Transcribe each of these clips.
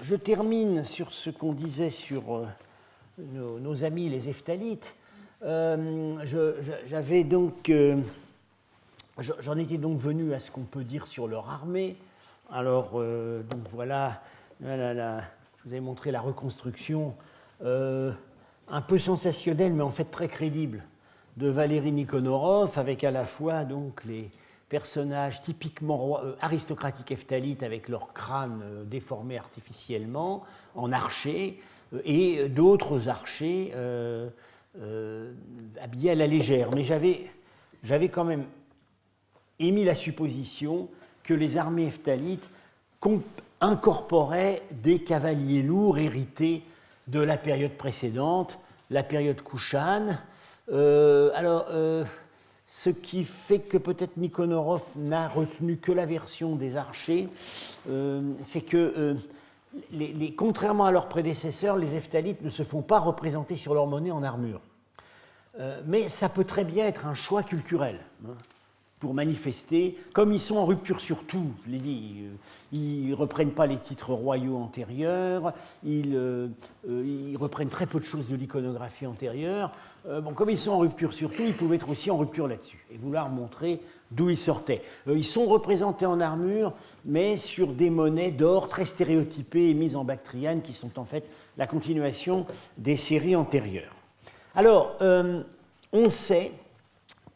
je termine sur ce qu'on disait sur nos amis les Hephthalites. J'avais donc, j'en étais donc venu à ce qu'on peut dire sur leur armée. Alors, donc voilà, je vous avais montré la reconstruction un peu sensationnelle, mais en fait très crédible, de Valérie Nikonorov, avec à la fois donc les personnages typiquement aristocratiques hephthalites avec leur crâne déformé artificiellement en archers, et d'autres archers habillés à la légère. Mais j'avais quand même émis la supposition que les armées hephthalites incorporaient des cavaliers lourds hérités de la période précédente, la période Kushan. Ce qui fait que peut-être Nikonorov n'a retenu que la version des archers, c'est que, contrairement à leurs prédécesseurs, les Hephthalites ne se font pas représenter sur leur monnaie en armure. Mais ça peut très bien être un choix culturel, hein, pour manifester, comme ils sont en rupture sur tout, je l'ai dit, ils ne reprennent pas les titres royaux antérieurs, ils reprennent très peu de choses de l'iconographie antérieure. Comme ils sont en rupture sur tout, ils pouvaient être aussi en rupture là-dessus, et vouloir montrer d'où ils sortaient. Ils sont représentés en armure, mais sur des monnaies d'or très stéréotypées et mises en bactriane, qui sont en fait la continuation des séries antérieures. Alors, on sait...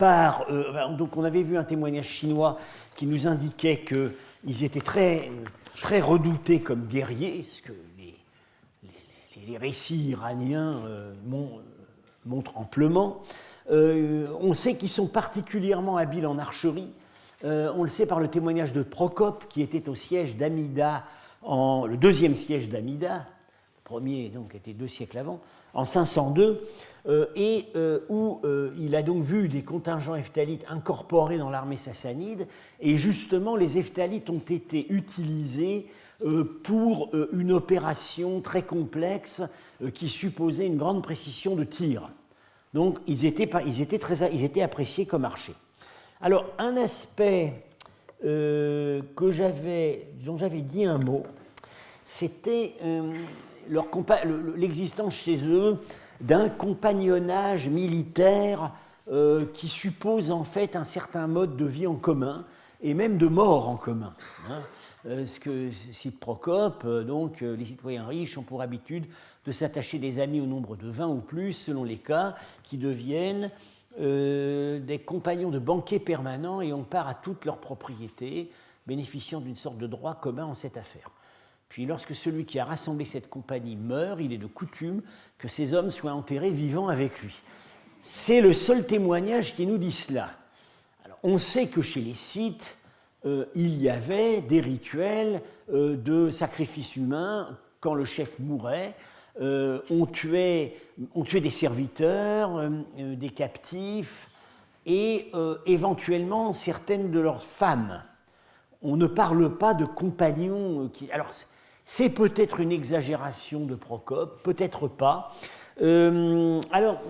donc on avait vu un témoignage chinois qui nous indiquait qu'ils étaient très, très redoutés comme guerriers, ce que les récits iraniens montrent amplement. On sait qu'ils sont particulièrement habiles en archerie. On le sait par le témoignage de Procope, qui était au siège d'Amida, le deuxième siège d'Amida, le premier donc était 2 siècles avant, en 502, où il a donc vu des contingents hephthalites incorporés dans l'armée sassanide, et justement les Hephthalites ont été utilisés pour une opération très complexe qui supposait une grande précision de tir. Donc ils étaient appréciés comme archers. Alors un aspect dont j'avais dit un mot, c'était l'existence chez eux d'un compagnonnage militaire qui suppose en fait un certain mode de vie en commun et même de mort en commun. Ce que cite Procope, donc les citoyens riches ont pour habitude de s'attacher des amis au nombre de 20 ou plus, selon les cas, qui deviennent des compagnons de banquet permanents et ont part à toutes leurs propriétés, bénéficiant d'une sorte de droit commun en cette affaire. Puis lorsque celui qui a rassemblé cette compagnie meurt, il est de coutume que ces hommes soient enterrés vivants avec lui. C'est le seul témoignage qui nous dit cela. Alors, on sait que chez les Scythes, il y avait des rituels de sacrifice humain quand le chef mourait. On tuait des serviteurs, des captifs et éventuellement certaines de leurs femmes. On ne parle pas de compagnons qui... Alors, c'est peut-être une exagération de Procope, peut-être pas. Alors,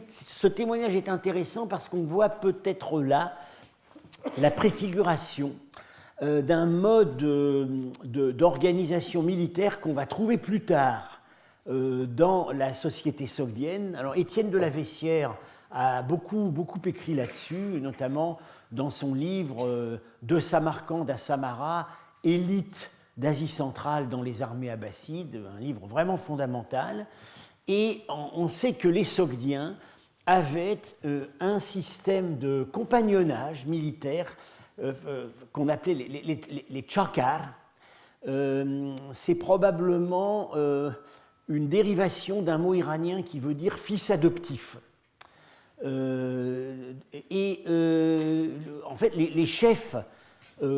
ce témoignage est intéressant parce qu'on voit peut-être là la préfiguration d'un mode d'organisation militaire qu'on va trouver plus tard dans la société sogdienne. Alors, Étienne de la Vessière a beaucoup écrit là-dessus, notamment dans son livre De Samarcande à Samara, élite d'Asie centrale dans les armées abbassides, un livre vraiment fondamental. Et on sait que les Sogdiens avaient un système de compagnonnage militaire qu'on appelait les tchakars. C'est probablement une dérivation d'un mot iranien qui veut dire fils adoptif. En fait, les chefs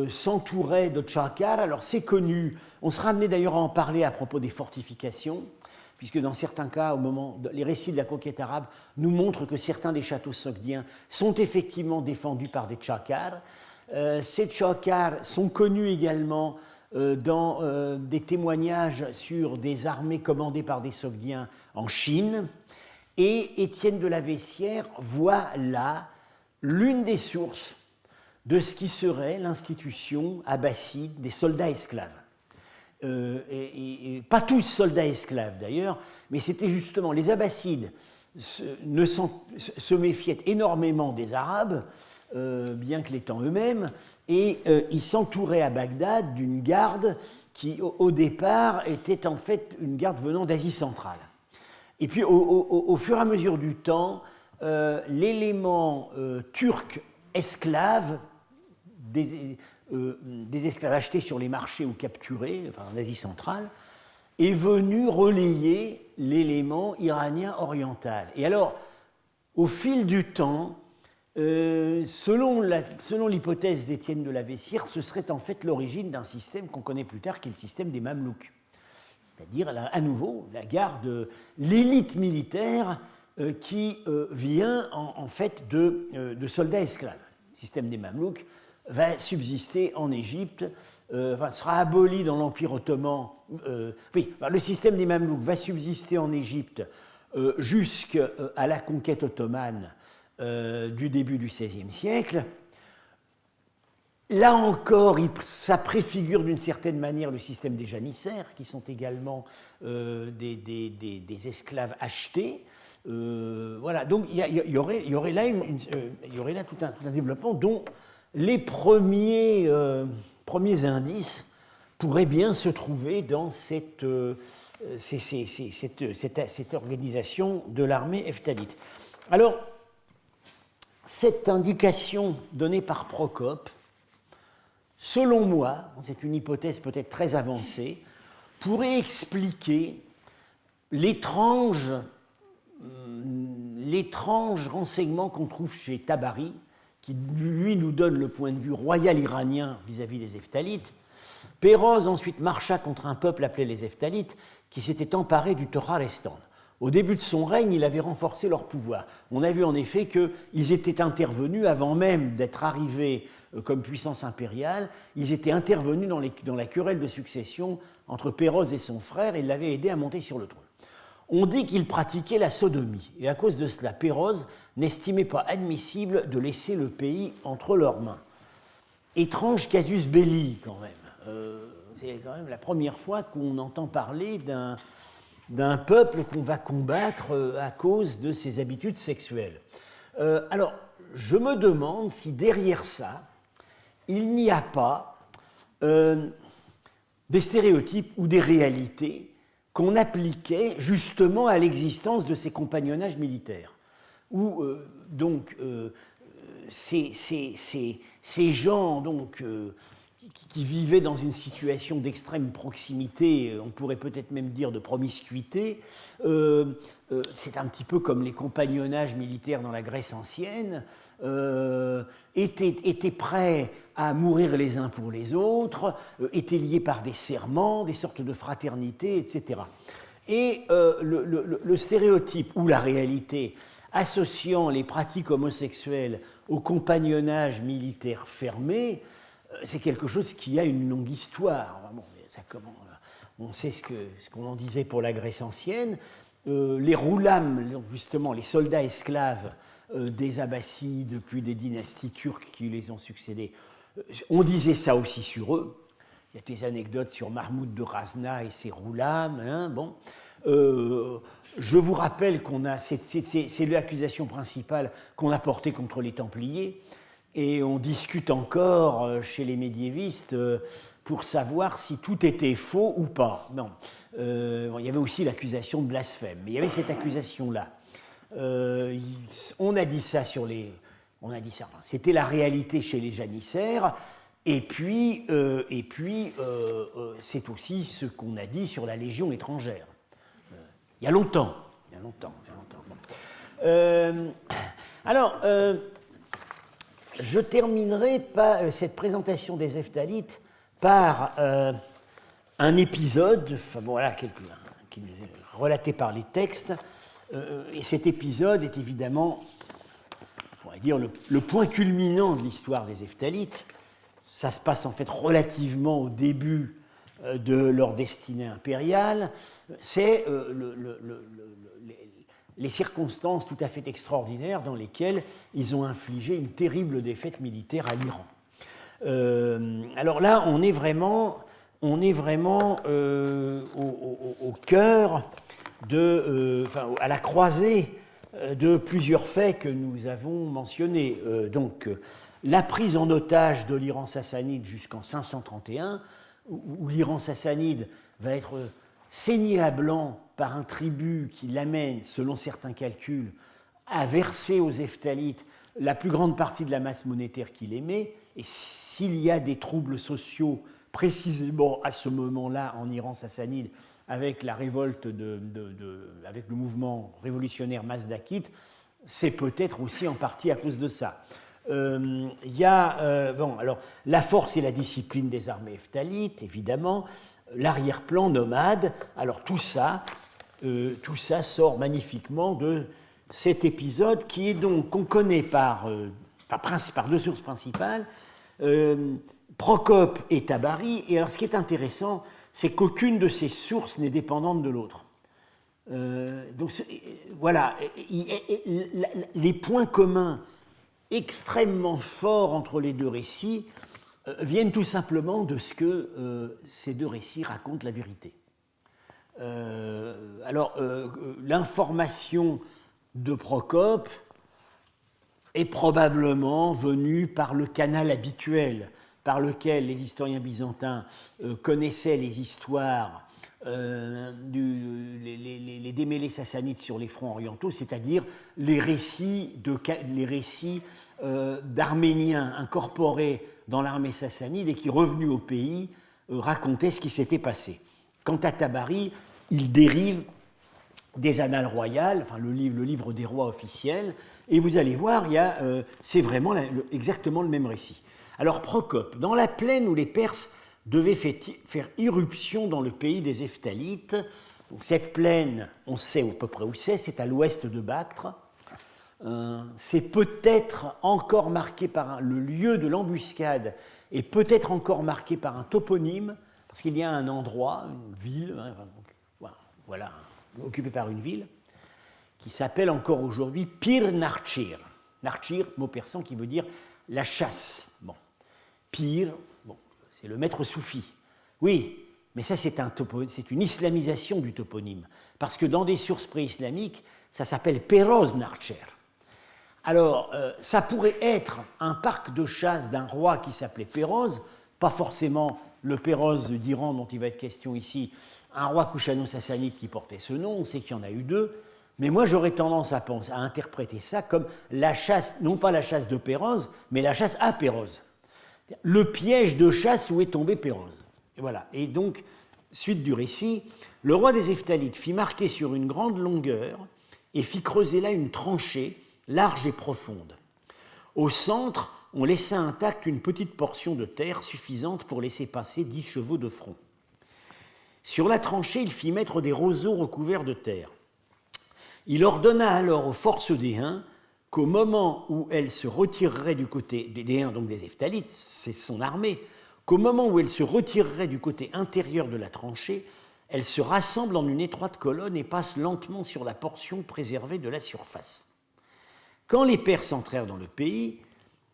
s'entouraient de tchakars. Alors c'est connu, on sera amené d'ailleurs à en parler à propos des fortifications, puisque dans certains cas, les récits de la conquête arabe nous montrent que certains des châteaux sogdiens sont effectivement défendus par des tchakars. Ces tchakars sont connus également dans des témoignages sur des armées commandées par des Sogdiens en Chine. Et Étienne de la Vessière voit là l'une des sources de ce qui serait l'institution abbasside des soldats esclaves. et pas tous soldats esclaves d'ailleurs, mais c'était justement les Abbassides se méfiaient énormément des Arabes, bien que l'étant eux-mêmes, et ils s'entouraient à Bagdad d'une garde qui, au départ, était en fait une garde venant d'Asie centrale. Et puis, au fur et à mesure du temps, l'élément turc esclave, des esclaves achetés sur les marchés ou capturés, enfin en Asie centrale, est venu relayer l'élément iranien oriental. Et alors, au fil du temps, selon l'hypothèse d'Étienne de la Vessière, ce serait en fait l'origine d'un système qu'on connaît plus tard, qui est le système des Mamelouks. C'est-à-dire, à nouveau, la garde, l'élite militaire qui vient en fait de soldats esclaves. Le système des Mamelouks va subsister en Égypte, sera aboli dans l'Empire ottoman. Le système des Mamelouks va subsister en Égypte jusqu'à la conquête ottomane du début du XVIe siècle. Là encore, ça préfigure d'une certaine manière le système des janissaires, qui sont également des esclaves achetés. Voilà, donc il y aurait là tout un développement dont les premiers indices pourraient bien se trouver dans cette organisation de l'armée heptalite. Alors, cette indication donnée par Procope, selon moi, c'est une hypothèse peut-être très avancée, pourrait expliquer l'étrange renseignement qu'on trouve chez Tabari, qui lui nous donne le point de vue royal iranien vis-à-vis des Hephthalites. Péroz ensuite marcha contre un peuple appelé les Hephthalites qui s'était emparé du Torarestan. Au début de son règne, il avait renforcé leur pouvoir. On a vu en effet qu'ils étaient intervenus avant même d'être arrivés comme puissance impériale. Ils étaient intervenus dans la querelle de succession entre Péroz et son frère et l'avaient aidé à monter sur le trône. On dit qu'ils pratiquaient la sodomie, et à cause de cela, Péroz n'estimait pas admissible de laisser le pays entre leurs mains. Étrange casus belli, quand même. C'est quand même la première fois qu'on entend parler d'un peuple qu'on va combattre à cause de ses habitudes sexuelles. Alors, je me demande si derrière ça, il n'y a pas des stéréotypes ou des réalités qu'on appliquait justement à l'existence de ces compagnonnages militaires, où ces gens donc, qui vivaient dans une situation d'extrême proximité, on pourrait peut-être même dire de promiscuité, c'est un petit peu comme les compagnonnages militaires dans la Grèce ancienne, étaient prêts à mourir les uns pour les autres, étaient liés par des serments, des sortes de fraternité, etc. Et le stéréotype ou la réalité associant les pratiques homosexuelles au compagnonnage militaire fermé, c'est quelque chose qui a une longue histoire. Bon, on sait ce qu'on en disait pour la Grèce ancienne. Les roulams, justement, les soldats esclaves des Abbassides, puis des dynasties turques qui les ont succédés, on disait ça aussi sur eux. Il y a des anecdotes sur Mahmoud de Razna et ses roulams. Hein, bon. Je vous rappelle c'est l'accusation principale qu'on a portée contre les Templiers, et on discute encore chez les médiévistes pour savoir si tout était faux ou pas. Non. Il y avait aussi l'accusation de blasphème, mais il y avait cette accusation-là. On a dit ça c'était la réalité chez les janissaires, et puis c'est aussi ce qu'on a dit sur la Légion étrangère. Il y a longtemps. Bon. Alors, je terminerai cette présentation des Hephthalites par un épisode, qui est relaté par les textes, et cet épisode est évidemment, on pourrait dire, le point culminant de l'histoire des Hephthalites. Ça se passe en fait relativement au début de leur destinée impériale. C'est les circonstances tout à fait extraordinaires dans lesquelles ils ont infligé une terrible défaite militaire à l'Iran. Alors là, on est vraiment on est vraiment au cœur à la croisée de plusieurs faits que nous avons mentionnés. La prise en otage de l'Iran sassanide jusqu'en 531, où l'Iran sassanide va être saigné à blanc par un tribut qui l'amène, selon certains calculs, à verser aux Hephthalites la plus grande partie de la masse monétaire qu'il émet. Et s'il y a des troubles sociaux précisément à ce moment-là en Iran sassanide, avec la révolte avec le mouvement révolutionnaire mazdakite, c'est peut-être aussi en partie à cause de ça. Alors, la force et la discipline des armées hephthalites, évidemment, l'arrière-plan nomade, alors tout ça sort magnifiquement de cet épisode qui est donc, qu'on connaît par deux sources principales, Procope et Tabari. Et alors ce qui est intéressant, c'est qu'aucune de ces sources n'est dépendante de l'autre. Voilà, les points communs extrêmement forts entre les deux récits viennent tout simplement de ce que ces deux récits racontent la vérité. L'information de Procope est probablement venue par le canal habituel par lequel les historiens byzantins connaissaient les histoires, les démêlés sassanides sur les fronts orientaux, c'est-à-dire les récits d'Arméniens incorporés dans l'armée sassanide et qui, revenus au pays, racontaient ce qui s'était passé. Quant à Tabari, il dérive des annales royales, enfin le livre des rois officiels, et vous allez voir, c'est vraiment exactement le même récit. Alors Procope, dans la plaine où les Perses devaient faire irruption dans le pays des Hephthalites, donc cette plaine, on sait à peu près où c'est à l'ouest de Bactre, c'est peut-être encore marqué par le lieu de l'embuscade, et peut-être encore marqué par un toponyme, parce qu'il y a un endroit, une ville, voilà, occupé par une ville, qui s'appelle encore aujourd'hui Pir Narchir. Narchir, mot persan qui veut dire la chasse. Bon. Pir, c'est le maître soufi. Oui, mais ça c'est une islamisation du toponyme, parce que dans des sources pré-islamiques, ça s'appelle Peroz Narcher. Alors, ça pourrait être un parc de chasse d'un roi qui s'appelait Péroz, pas forcément le Péroz d'Iran dont il va être question ici, un roi kushano-sassanide qui portait ce nom, on sait qu'il y en a eu deux, mais moi j'aurais tendance à interpréter ça comme la chasse, non pas la chasse de Péroz, mais la chasse à Péroz. Le piège de chasse où est tombé Péroz. Et voilà. Et donc, suite du récit, le roi des Hephthalites fit marquer sur une grande longueur et fit creuser là une tranchée large et profonde. Au centre, on laissa intacte une petite portion de terre suffisante pour laisser passer 10 chevaux de front. Sur la tranchée, il fit mettre des roseaux recouverts de terre. Il ordonna alors aux forces des Huns qu'au moment où elles se retireraient du côté des Huns, donc des Hephthalites, c'est son armée, qu'au moment où elles se retireraient du côté intérieur de la tranchée, elles se rassemblent en une étroite colonne et passent lentement sur la portion préservée de la surface. Quand les Perses entrèrent dans le pays,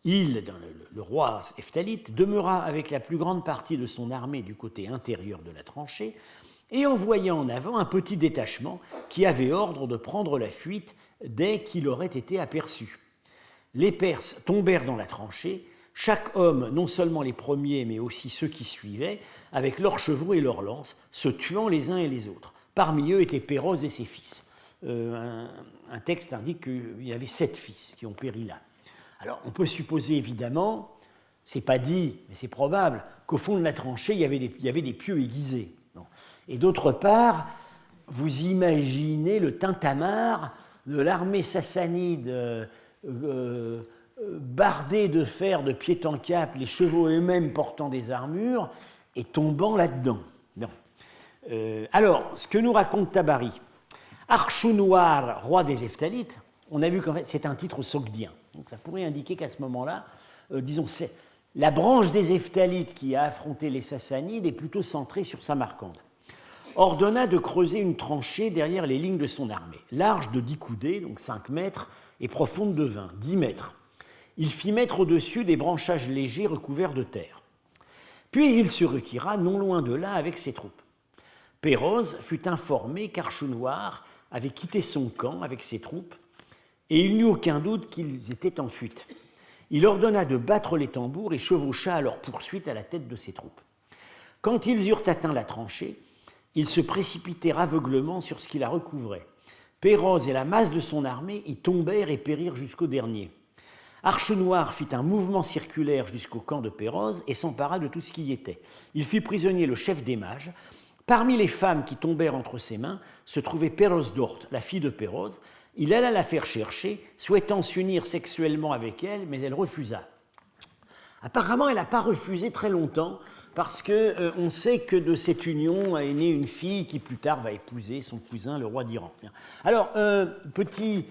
le roi Hephtalite, demeura avec la plus grande partie de son armée du côté intérieur de la tranchée et envoya en avant un petit détachement qui avait ordre de prendre la fuite dès qu'il aurait été aperçu. Les Perses tombèrent dans la tranchée, chaque homme, non seulement les premiers, mais aussi ceux qui suivaient, avec leurs chevaux et leurs lances, se tuant les uns et les autres. Parmi eux étaient Péroz et ses fils. Un texte indique qu'il y avait 7 fils qui ont péri là. Alors, on peut supposer évidemment, c'est pas dit, mais c'est probable, qu'au fond de la tranchée, il y avait des pieux aiguisés. Non. Et d'autre part, vous imaginez le tintamarre de l'armée sassanide bardée de fer de pied en cap, les chevaux eux-mêmes portant des armures et tombant là-dedans. Non. Alors, ce que nous raconte Tabari, Archounoir, roi des Hephthalites, on a vu qu'en fait c'est un titre sogdien. Donc ça pourrait indiquer qu'à ce moment-là, c'est la branche des Hephthalites qui a affronté les Sassanides est plutôt centrée sur Samarcande. Ordonna de creuser une tranchée derrière les lignes de son armée, large de 10 coudées, donc 5 mètres, et profonde de 20, 10 mètres. Il fit mettre au-dessus des branchages légers recouverts de terre. Puis il se retira non loin de là avec ses troupes. Péroz fut informé qu'Archenoir avait quitté son camp avec ses troupes, et il n'eut aucun doute qu'ils étaient en fuite. Il ordonna de battre les tambours et chevaucha à leur poursuite à la tête de ses troupes. Quand ils eurent atteint la tranchée, ils se précipitèrent aveuglement sur ce qui la recouvrait. Péroz et la masse de son armée y tombèrent et périrent jusqu'au dernier. Archenoir fit un mouvement circulaire jusqu'au camp de Péroz et s'empara de tout ce qui y était. Il fit prisonnier le chef des mages. Parmi les femmes qui tombèrent entre ses mains se trouvait Pérozdort, la fille de Péroz. Il alla la faire chercher, souhaitant s'unir sexuellement avec elle, mais elle refusa. Apparemment, elle n'a pas refusé très longtemps, parce qu'on sait que de cette union est née une fille qui plus tard va épouser son cousin, le roi d'Iran. Alors, petit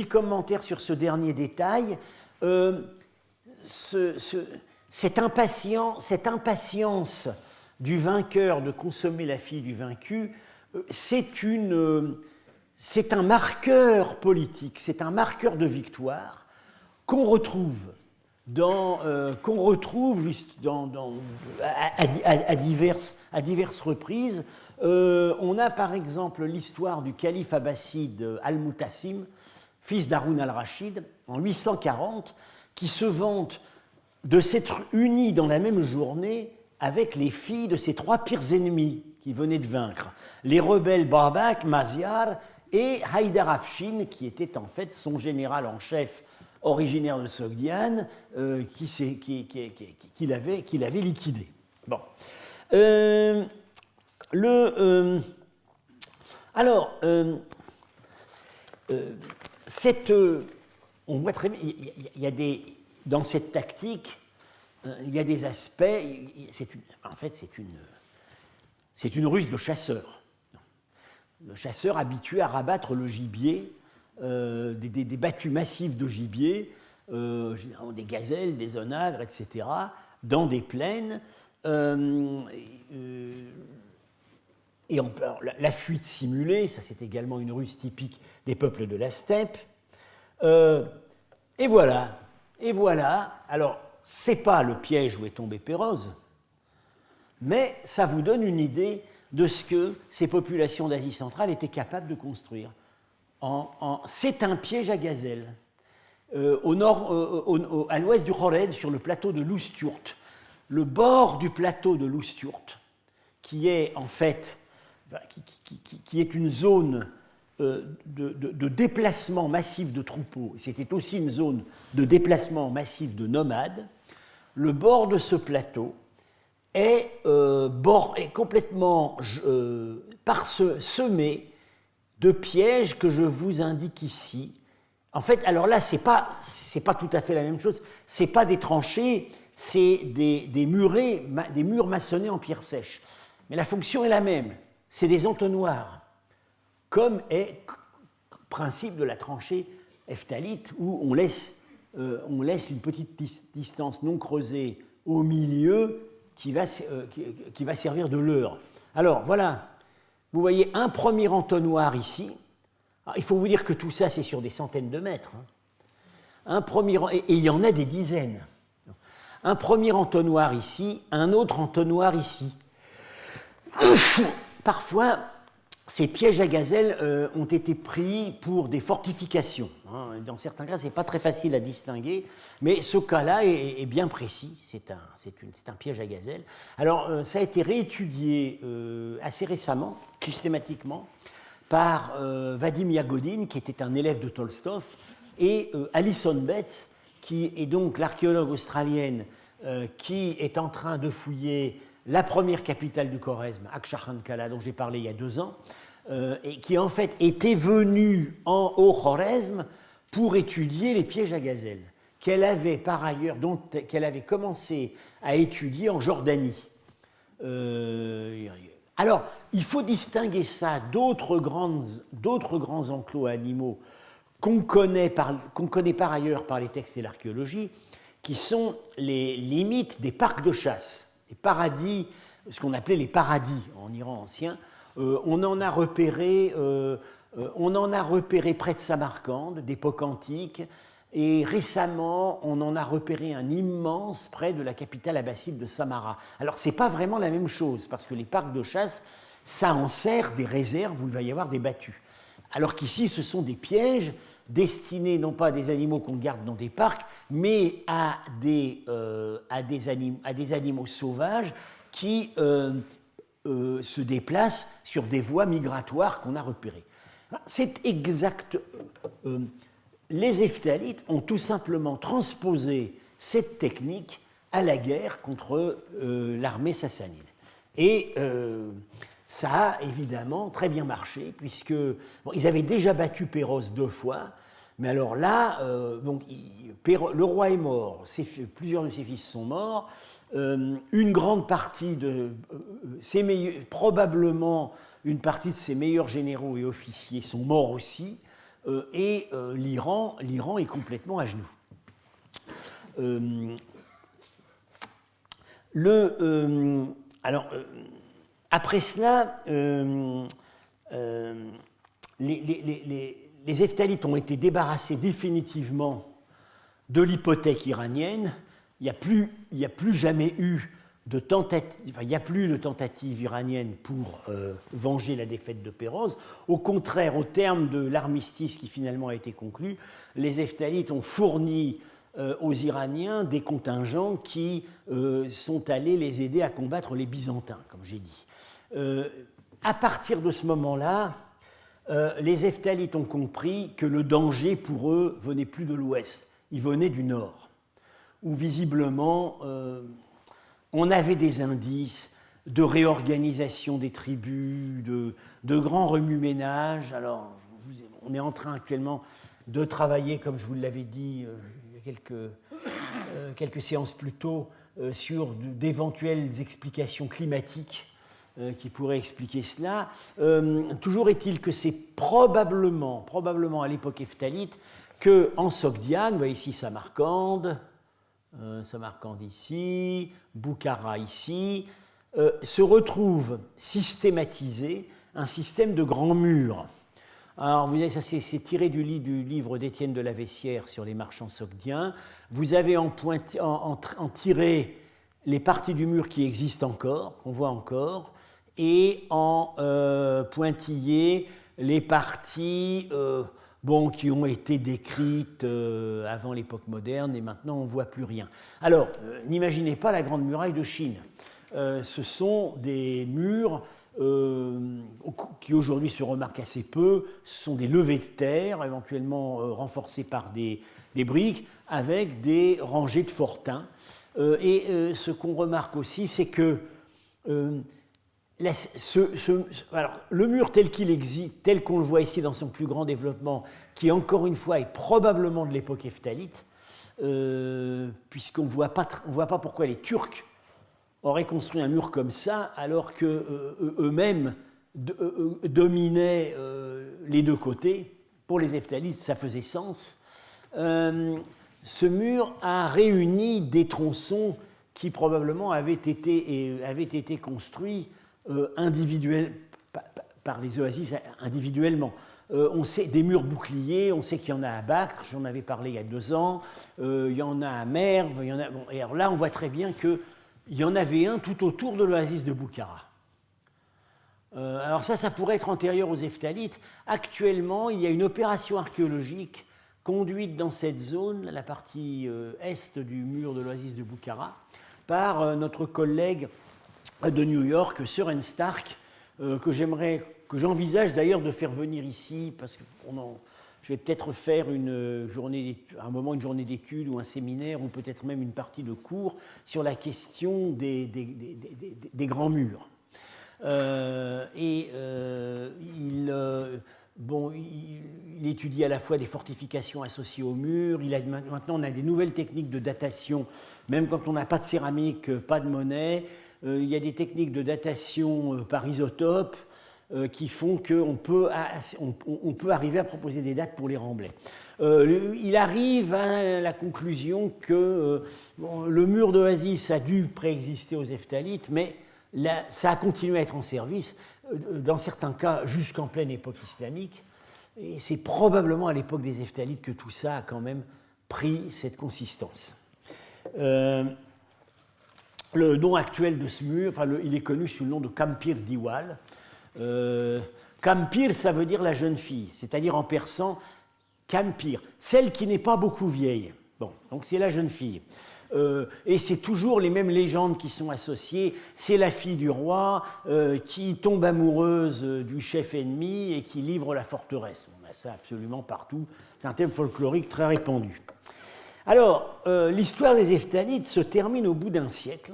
commentaire sur ce dernier détail. Cette impatience du vainqueur de consommer la fille du vaincu, c'est un marqueur politique, c'est un marqueur de victoire qu'on retrouve à diverses reprises. On a par exemple l'histoire du calife abbasside Al-Mutassim, fils d'Haroun al-Rachid, en 840, qui se vante de s'être uni dans la même journée avec les filles de ses trois pires ennemis qui venaient de vaincre, les rebelles Babak, Mazyar et Haïdar Afshin, qui était en fait son général en chef originaire de Sogdiane, qu'il avait liquidé. Bon. On voit très bien, il y a dans cette tactique, il y a des aspects. C'est une ruse de chasseur. Le chasseur habitué à rabattre le gibier, des battues massives de gibier, des gazelles, des onagres, etc., dans des plaines. Et la fuite simulée, ça c'est également une ruse typique des peuples de la steppe. Et voilà. Alors, c'est pas le piège où est tombé Péroz, mais ça vous donne une idée de ce que ces populations d'Asie centrale étaient capables de construire. C'est un piège à gazelles. À l'ouest du Khorez, sur le plateau de Loustiourt. Le bord du plateau de Loustiourt, qui est en fait qui est une zone de déplacement massif de troupeaux, c'était aussi une zone de déplacement massif de nomades, le bord de ce plateau est complètement parsemé de pièges que je vous indique ici. En fait, alors là, c'est pas tout à fait la même chose, c'est pas des tranchées, c'est des murs maçonnés en pierre sèche. Mais la fonction est la même, c'est des entonnoirs, comme est le principe de la tranchée ephtalite, où on laisse une petite distance non creusée au milieu qui va servir de leurre. Alors voilà, vous voyez un premier entonnoir ici. Alors, il faut vous dire que tout ça, c'est sur des centaines de mètres. Et il y en a des dizaines. Un premier entonnoir ici, un autre entonnoir ici. Parfois, ces pièges à gazelles ont été pris pour des fortifications. Dans certains cas, ce n'est pas très facile à distinguer, mais ce cas-là est bien précis. C'est un piège à gazelles. Alors, ça a été réétudié assez récemment, systématiquement, par Vadim Yagodin, qui était un élève de Tolstov, et Alison Betts, qui est donc l'archéologue australienne qui est en train de fouiller la première capitale du Khorezm, Akshahankala, dont j'ai parlé il y a 2 ans, et qui en fait était venue au Khorezm pour étudier les pièges à gazelles, qu'elle avait commencé à étudier en Jordanie. Alors, il faut distinguer ça d'autres grands enclos animaux qu'on connaît par ailleurs par les textes et l'archéologie, qui sont les limites des parcs de chasse, les paradis, ce qu'on appelait les paradis en Iran ancien. On en a repéré près de Samarcande, d'époque antique, Et récemment, on en a repéré un immense près de la capitale abbasside de Samarra. Alors, ce n'est pas vraiment la même chose, parce que les parcs de chasse, ça enserre des réserves où il va y avoir des battues. Alors qu'ici, ce sont des pièges destinés non pas à des animaux qu'on garde dans des parcs, mais à des animaux sauvages qui se déplacent sur des voies migratoires qu'on a repérées. C'est exact. Les Hephthalites ont tout simplement transposé cette technique à la guerre contre l'armée sassanide. Et ça a évidemment très bien marché, puisque ils avaient déjà battu Péros 2 fois, mais alors là, le roi est mort, plusieurs de ses fils sont morts, une grande partie de probablement une partie de ses meilleurs généraux et officiers sont morts aussi, et l'Iran est complètement à genoux. Après cela, les Hephthalites ont été débarrassés définitivement de l'hypothèque iranienne. Il n'y a plus jamais eu de tentative, il n'y a plus de tentative iranienne pour venger la défaite de Péroz. Au contraire, au terme de l'armistice qui finalement a été conclu, les Hephthalites ont fourni aux Iraniens des contingents qui sont allés les aider à combattre les Byzantins, comme j'ai dit. À partir de ce moment-là, les Hephthalites ont compris que le danger pour eux venait plus de l'ouest, il venait du nord, où visiblement on avait des indices de réorganisation des tribus, de grands remue-ménages. Alors, on est en train actuellement de travailler, comme je vous l'avais dit il y a quelques séances plus tôt, sur d'éventuelles explications climatiques qui pourraient expliquer cela. Toujours est-il que c'est probablement à l'époque hephtalite qu'en Sogdiane, vous voyez ici Samarcande ici, Boukhara ici, se retrouve systématisé un système de grands murs. Alors, vous voyez, ça c'est tiré du livre d'Étienne de la Vessière sur les marchands sogdiens. Vous avez en tiré les parties du mur qui existent encore, qu'on voit encore, et en pointillé les parties qui ont été décrites avant l'époque moderne, et maintenant on ne voit plus rien. Alors, n'imaginez pas la Grande Muraille de Chine. Ce sont des murs qui aujourd'hui se remarquent assez peu. Ce sont des levées de terre, éventuellement renforcées par des briques, avec des rangées de fortins. Ce qu'on remarque aussi, c'est que le mur tel qu'il existe, tel qu'on le voit ici dans son plus grand développement, qui encore une fois est probablement de l'époque hephtalite, puisqu'on ne voit pas pourquoi les Turcs auraient construit un mur comme ça, alors qu'eux-mêmes dominaient les deux côtés. Pour les Hephthalites, ça faisait sens. Ce mur a réuni des tronçons qui probablement avaient été construits par les oasis individuellement. On sait des murs boucliers, on sait qu'il y en a à Bactre, j'en avais parlé il y a 2 ans, il y en a à Merv, et alors là on voit très bien qu'il y en avait un tout autour de l'oasis de Boukhara. Alors ça pourrait être antérieur aux Hephthalites. Actuellement, il y a une opération archéologique conduite dans cette zone, la partie est du mur de l'oasis de Boukhara, par notre collègue de New York, Søren Stark, que j'envisage d'ailleurs de faire venir ici, parce que je vais peut-être faire une journée d'études ou un séminaire, ou peut-être même une partie de cours sur la question des grands murs. Il étudie à la fois des fortifications associées aux murs. Maintenant, on a des nouvelles techniques de datation, même quand on n'a pas de céramique, pas de monnaie. Il y a des techniques de datation par isotope qui font qu'on peut arriver à proposer des dates pour les remblais. Il arrive à la conclusion que le mur d'Oasis a dû préexister aux Hephthalites, mais ça a continué à être en service, dans certains cas jusqu'en pleine époque islamique, et c'est probablement à l'époque des Hephthalites que tout ça a quand même pris cette consistance. Le nom actuel de ce mur, il est connu sous le nom de Kampir Diwal. Kampir, ça veut dire la jeune fille, c'est-à-dire en persan, Kampir, celle qui n'est pas beaucoup vieille. Bon, donc c'est la jeune fille. Et c'est toujours les mêmes légendes qui sont associées. C'est la fille du roi qui tombe amoureuse du chef ennemi et qui livre la forteresse. On a ça absolument partout. C'est un thème folklorique très répandu. Alors, l'histoire des Hephthalites se termine au bout d'un siècle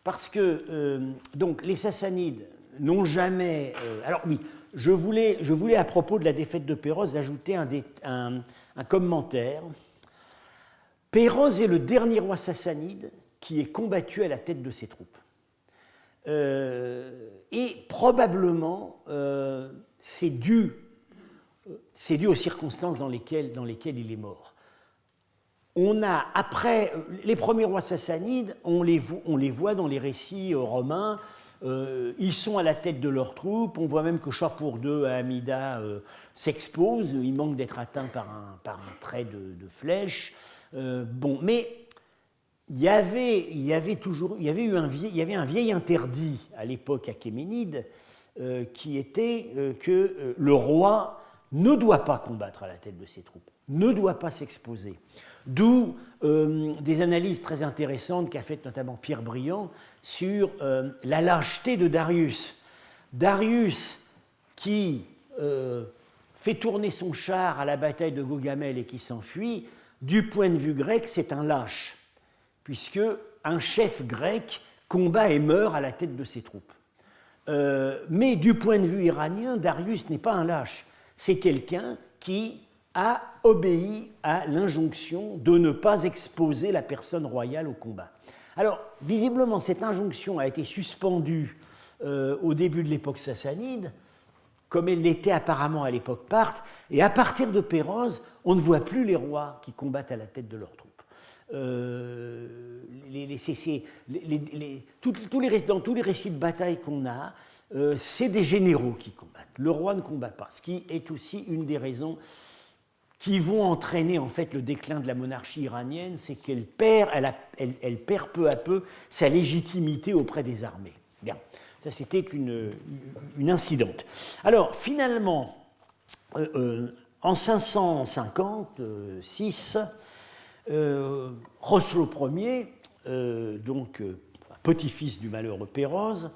parce que donc, les Sassanides n'ont jamais... alors oui, je voulais à propos de la défaite de Péroz ajouter un commentaire. Péroz est le dernier roi sassanide qui est combattu à la tête de ses troupes. Et probablement, c'est dû aux circonstances dans lesquelles il est mort. On a, après, les premiers rois sassanides, on les voit dans les récits romains, ils sont à la tête de leurs troupes, on voit même que Shapur II à Amida s'expose, il manque d'être atteint par un trait de flèche. Mais il y avait un vieil interdit à l'époque achéménide qui était que le roi ne doit pas combattre à la tête de ses troupes, ne doit pas s'exposer. D'où des analyses très intéressantes qu'a faites notamment Pierre Briand sur la lâcheté de Darius. Darius qui fait tourner son char à la bataille de Gaugamel et qui s'enfuit, du point de vue grec, c'est un lâche, puisque un chef grec combat et meurt à la tête de ses troupes. Mais du point de vue iranien, Darius n'est pas un lâche, c'est quelqu'un qui a obéi à l'injonction de ne pas exposer la personne royale au combat. Alors, visiblement, cette injonction a été suspendue au début de l'époque sassanide, comme elle l'était apparemment à l'époque parthe, et à partir de Péroz, on ne voit plus les rois qui combattent à la tête de leurs troupes. Dans tous les récits de bataille qu'on a, c'est des généraux qui combattent. Le roi ne combat pas, ce qui est aussi une des raisons qui vont entraîner en fait le déclin de la monarchie iranienne, c'est qu'elle perd, elle perd peu à peu sa légitimité auprès des armées. Bien. Ça, c'était une incidente. Alors, finalement, en 556, Khosrow Ier, petit-fils du malheureux Péroz,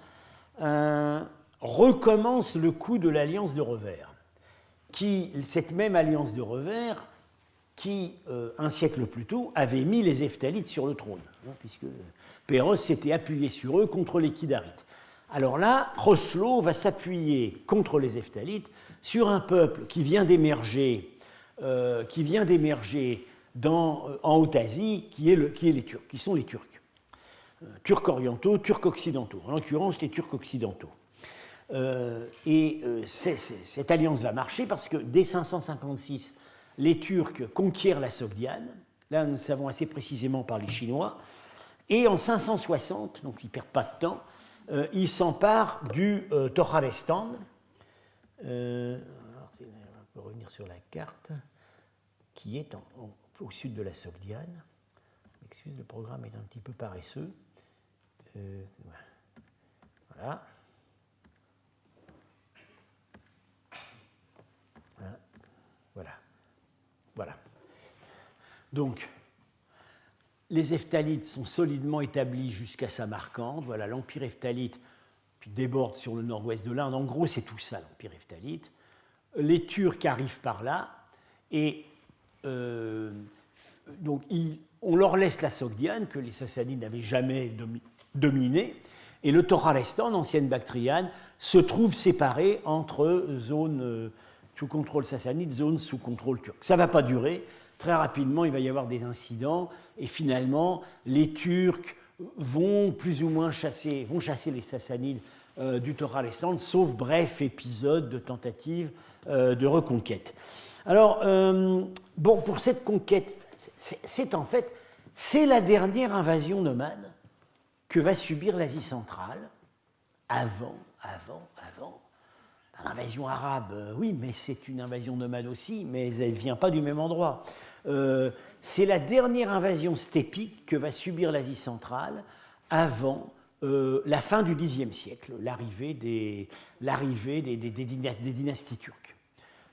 recommence le coup de l'alliance de Revers. Cette même alliance de Revers qui, un siècle plus tôt, avait mis les Hephthalites sur le trône, puisque Péroz s'était appuyé sur eux contre les Kidarites. Alors là, Khosrow va s'appuyer contre les Hephthalites sur un peuple qui vient d'émerger en Haute-Asie, qui sont les Turcs. Turcs orientaux, Turcs occidentaux, en l'occurrence les Turcs occidentaux. Cette alliance va marcher parce que dès 556, les Turcs conquièrent la Sogdiane, là nous savons assez précisément par les Chinois, et en 560, donc ils ne perdent pas de temps, ils s'emparent du Tocharestan. On peut revenir sur la carte, qui est au sud de la Sogdiane. Excusez, le programme est un petit peu paresseux. Voilà. Voilà. Donc, les Hephthalites sont solidement établis jusqu'à Samarcande. Voilà, l'empire Hephtalite puis déborde sur le nord-ouest de l'Inde. En gros, c'est tout ça, l'empire Hephtalite. Les Turcs arrivent par là et donc on leur laisse la Sogdiane, que les Sassanides n'avaient jamais dominée, et le Tocharestan, ancienne Bactriane, se trouve séparé entre zones sous contrôle sassanide, zones sous contrôle turc. Ça ne va pas durer. Très rapidement, il va y avoir des incidents, et finalement, les Turcs vont plus ou moins chasser les Sassanides du Tocharestan, sauf bref épisode de tentative de reconquête. Alors, pour cette conquête, c'est la dernière invasion nomade que va subir l'Asie centrale avant L'invasion arabe, oui, mais c'est une invasion nomade aussi, mais elle ne vient pas du même endroit. C'est la dernière invasion steppique que va subir l'Asie centrale avant la fin du Xe siècle, l'arrivée des dynasties turques.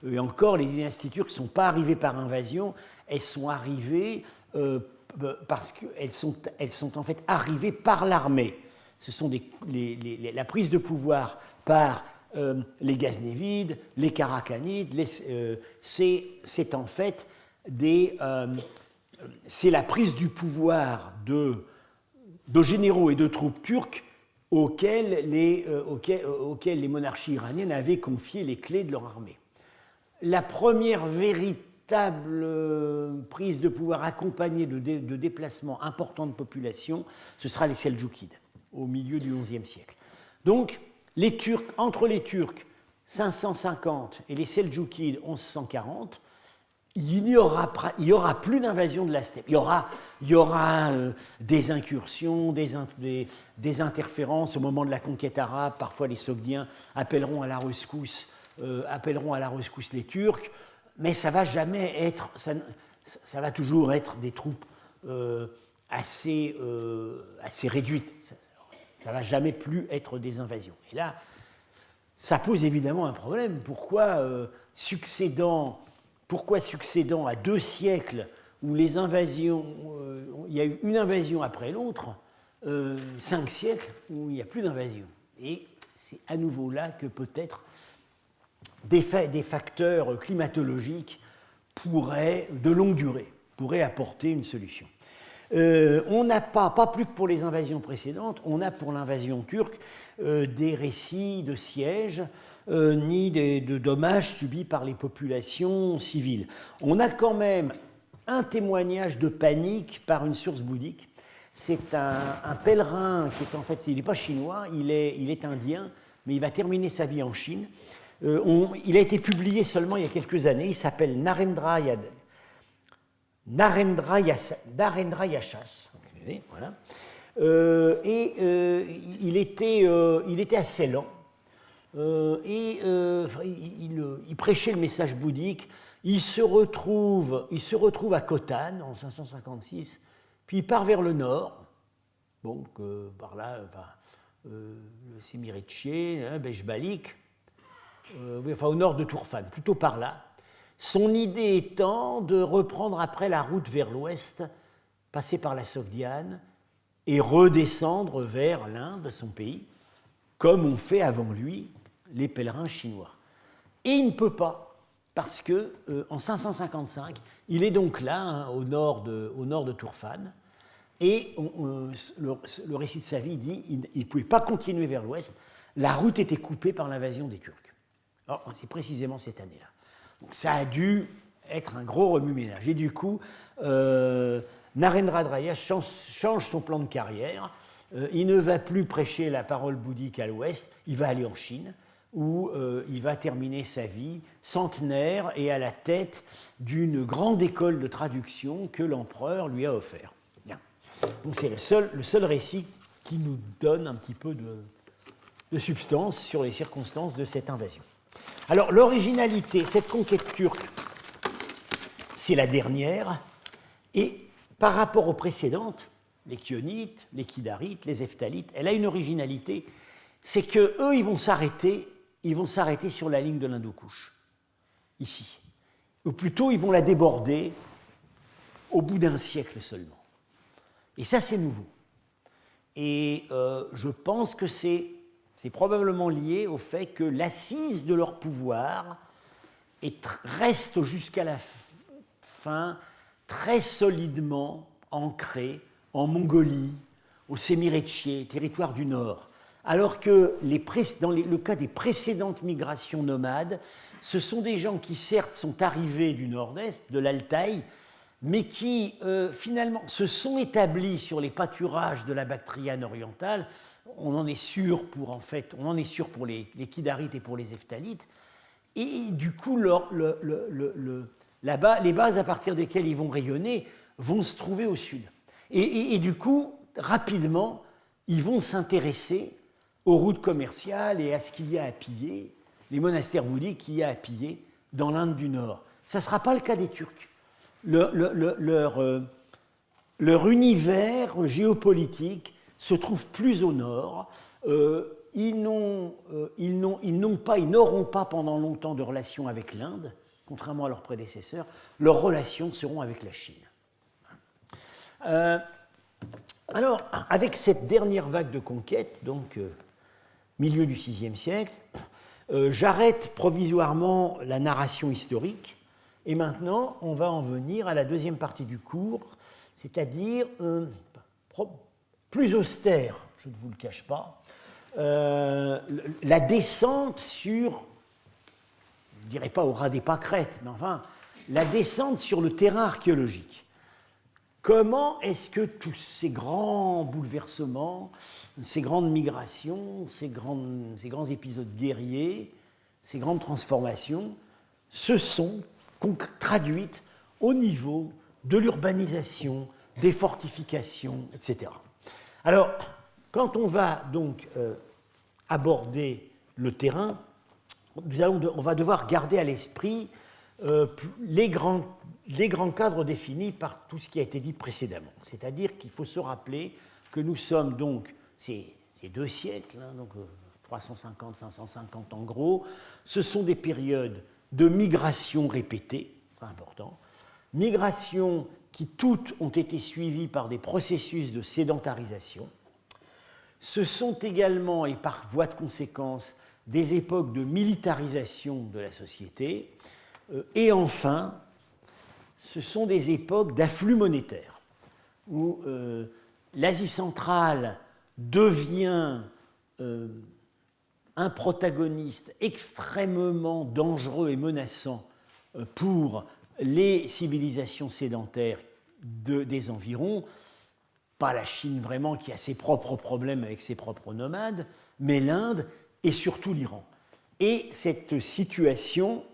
Et encore, les dynasties turques ne sont pas arrivées par invasion, elles sont arrivées parce qu'elles sont en fait arrivées par l'armée. Ce sont la prise de pouvoir par les Ghaznavides, les Karakhanides, c'est en fait c'est la prise du pouvoir de généraux et de troupes turques auxquels les monarchies iraniennes avaient confié les clés de leur armée. La première véritable prise de pouvoir accompagnée de déplacements importants de population, ce sera les Seldjoukides, au milieu du XIe siècle. Donc, entre les Turcs 550 et les Seldjoukides 1140, il n'y aura plus d'invasion de la steppe. Il y aura des incursions, des interférences au moment de la conquête arabe. Parfois, les Sogdiens appelleront à la rescousse les Turcs, mais ça va jamais être, ça va toujours être des troupes assez réduites. Ça va jamais plus être des invasions. Et là, ça pose évidemment un problème. Pourquoi succédant à 2 siècles où les invasions, il y a eu une invasion après l'autre, 5 siècles où il n'y a plus d'invasion. Et c'est à nouveau là que peut-être des facteurs climatologiques de longue durée pourraient apporter une solution. On n'a pas plus que pour les invasions précédentes, on a pour l'invasion turque des récits de sièges ni de dommages subis par les populations civiles. On a quand même un témoignage de panique par une source bouddhique. C'est un pèlerin qui est en fait, il n'est pas chinois, il est indien, mais il va terminer sa vie en Chine. Il a été publié seulement il y a quelques années, il s'appelle Narendra Yashas, voilà. Il était assez lent. Il prêchait le message bouddhique. Il se retrouve à Khotan en 556, puis il part vers le nord, donc par là, le Sémiretché, Bejbalik, au nord de Tourfan, plutôt par là. Son idée étant de reprendre après la route vers l'ouest, passer par la Sogdiane et redescendre vers l'Inde, son pays, comme ont fait avant lui les pèlerins chinois. Et il ne peut pas, parce que en 555, il est donc là, au nord de Tourfan, et le récit de sa vie dit qu'il ne pouvait pas continuer vers l'ouest, la route était coupée par l'invasion des Turcs. Alors, c'est précisément cette année-là. Donc, ça a dû être un gros remue-ménage. Et du coup, Narendra change son plan de carrière. Il ne va plus prêcher la parole bouddhique à l'ouest, il va aller en Chine, où il va terminer sa vie centenaire et à la tête d'une grande école de traduction que l'empereur lui a offert. Bien. Donc c'est le seul récit qui nous donne un petit peu de substance sur les circonstances de cette invasion. Alors l'originalité, cette conquête turque, c'est la dernière, et par rapport aux précédentes, les Chionites, les Kidarites, les Hephthalites, elle a une originalité, c'est qu'eux, ils vont s'arrêter sur la ligne de l'Hindoukouche, ici. Ou plutôt, ils vont la déborder au bout d'un siècle seulement. Et ça, c'est nouveau. Et je pense que c'est probablement lié au fait que l'assise de leur pouvoir reste jusqu'à la fin très solidement ancrée en Mongolie, au Sémiretché, territoire du Nord. Alors que dans le cas des précédentes migrations nomades, ce sont des gens qui certes sont arrivés du nord-est, de l'Altaï, mais qui finalement se sont établis sur les pâturages de la Bactriane orientale. On en est sûr pour les Kidarites et pour les Hephthalites, et du coup là-bas, les bases à partir desquelles ils vont rayonner vont se trouver au sud. Et du coup, rapidement, ils vont s'intéresser aux routes commerciales et à ce qu'il y a à piller. les monastères bouddhiques qu'il y a à piller dans l'Inde du Nord. Ça ne sera pas le cas des Turcs. Leur univers géopolitique se trouve plus au nord. Ils n'auront pas pendant longtemps de relations avec l'Inde, contrairement à leurs prédécesseurs. Leurs relations seront avec la Chine. Alors, avec cette dernière vague de conquête, donc milieu du VIe siècle, j'arrête provisoirement la narration historique et maintenant on va en venir à la deuxième partie du cours, c'est-à-dire plus austère, je ne vous le cache pas, la descente sur, je ne dirais pas au ras des pâquerettes, mais enfin, la descente sur le terrain archéologique. Comment est-ce que tous ces grands bouleversements, ces grandes migrations, ces grands épisodes guerriers, ces grandes transformations se sont traduites au niveau de l'urbanisation, des fortifications, etc. Alors, quand on va donc aborder le terrain, on va devoir garder à l'esprit les grands cadres définis par tout ce qui a été dit précédemment. C'est-à-dire qu'il faut se rappeler que nous sommes donc, ces 2 siècles, hein, donc 350, 550 en gros, ce sont des périodes de migration répétées, très important, migrations qui toutes ont été suivies par des processus de sédentarisation. Ce sont également, et par voie de conséquence, des époques de militarisation de la société. Et enfin, ce sont des époques d'afflux monétaire, où l'Asie centrale devient un protagoniste extrêmement dangereux et menaçant pour les civilisations sédentaires des environs. Pas la Chine vraiment qui a ses propres problèmes avec ses propres nomades, mais l'Inde et surtout l'Iran. Et cette situation,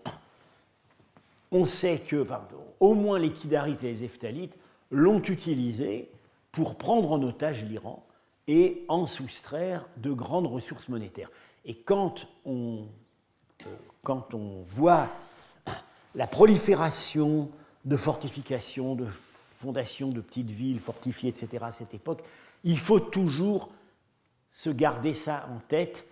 on sait que, au moins les Kidarites et les Hephthalites l'ont utilisée pour prendre en otage l'Iran et en soustraire de grandes ressources monétaires. Et quand on voit la prolifération de fortifications, de fondations de petites villes fortifiées, etc., à cette époque, il faut toujours se garder ça en tête.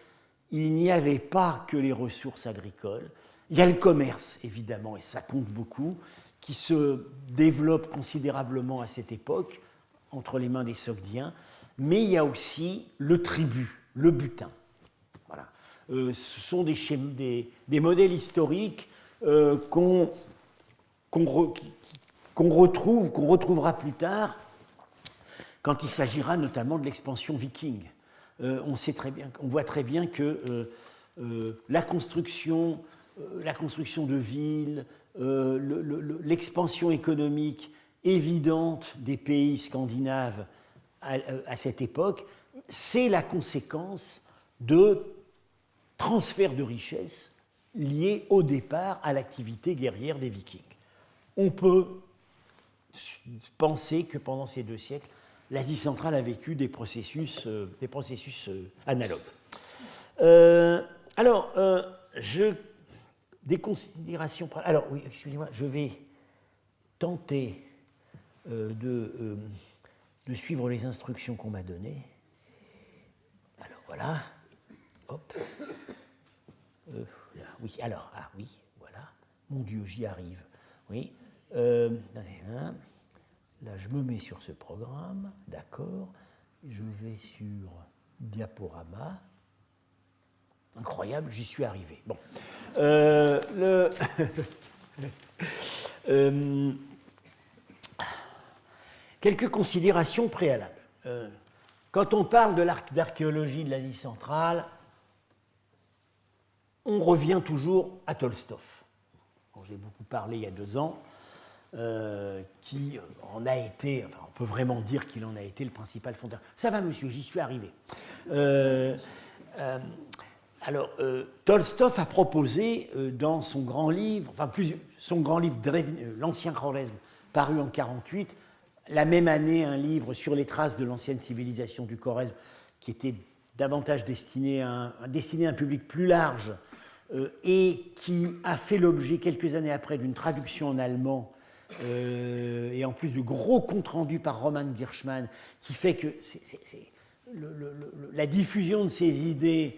Il n'y avait pas que les ressources agricoles. Il y a le commerce, évidemment, et ça compte beaucoup, qui se développe considérablement à cette époque, entre les mains des Sogdiens, mais il y a aussi le tribut, le butin. Voilà. Ce sont des modèles historiques qu'on retrouvera plus tard quand il s'agira notamment de l'expansion viking. On voit très bien que la construction de villes, l'expansion économique évidente des pays scandinaves à cette époque, c'est la conséquence de transferts de richesses liés au départ à l'activité guerrière des Vikings. On peut penser que pendant ces 2 siècles, l'Asie centrale a vécu des processus analogues. Des considérations. Alors, oui, excusez-moi, je vais tenter de suivre les instructions qu'on m'a données. Alors, voilà. Hop. Oui, alors, oui, voilà. Mon Dieu, j'y arrive. Oui. Là, je me mets sur ce programme, d'accord. Je vais sur diaporama. Incroyable, j'y suis arrivé. Bon. Quelques considérations préalables. Quand on parle d'archéologie de l'Asie centrale, on revient toujours à Tolstov. J'ai beaucoup parlé il y a 2 ans, qui en a été, on peut vraiment dire qu'il en a été le principal fondateur. Ça va, monsieur, j'y suis arrivé. Tolstov a proposé dans son grand livre, l'Ancien Khwarezm, paru en 1948, la même année un livre sur les traces de l'ancienne civilisation du Khwarezm, qui était davantage destiné à un public plus large, et qui a fait l'objet quelques années après d'une traduction en allemand et en plus de gros comptes rendus par Roman Girschmann, qui fait que la diffusion de ces idées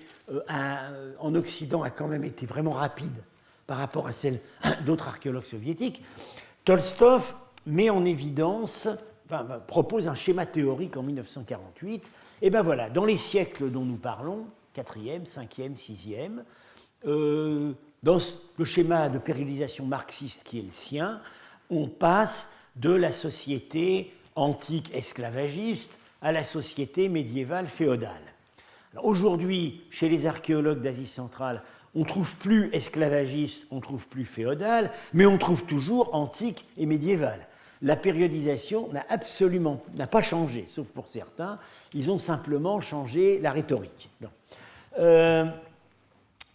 en Occident a quand même été vraiment rapide par rapport à celle d'autres archéologues soviétiques. Tolstov met en évidence, propose un schéma théorique en 1948. Et bien voilà, dans les siècles dont nous parlons, 4e, 5e, 6e, dans le schéma de périodisation marxiste qui est le sien, on passe de la société antique esclavagiste à la société médiévale féodale. Aujourd'hui, chez les archéologues d'Asie centrale, on ne trouve plus esclavagiste, on ne trouve plus féodal, mais on trouve toujours antique et médiéval. La périodisation n'a pas changé, sauf pour certains. Ils ont simplement changé la rhétorique.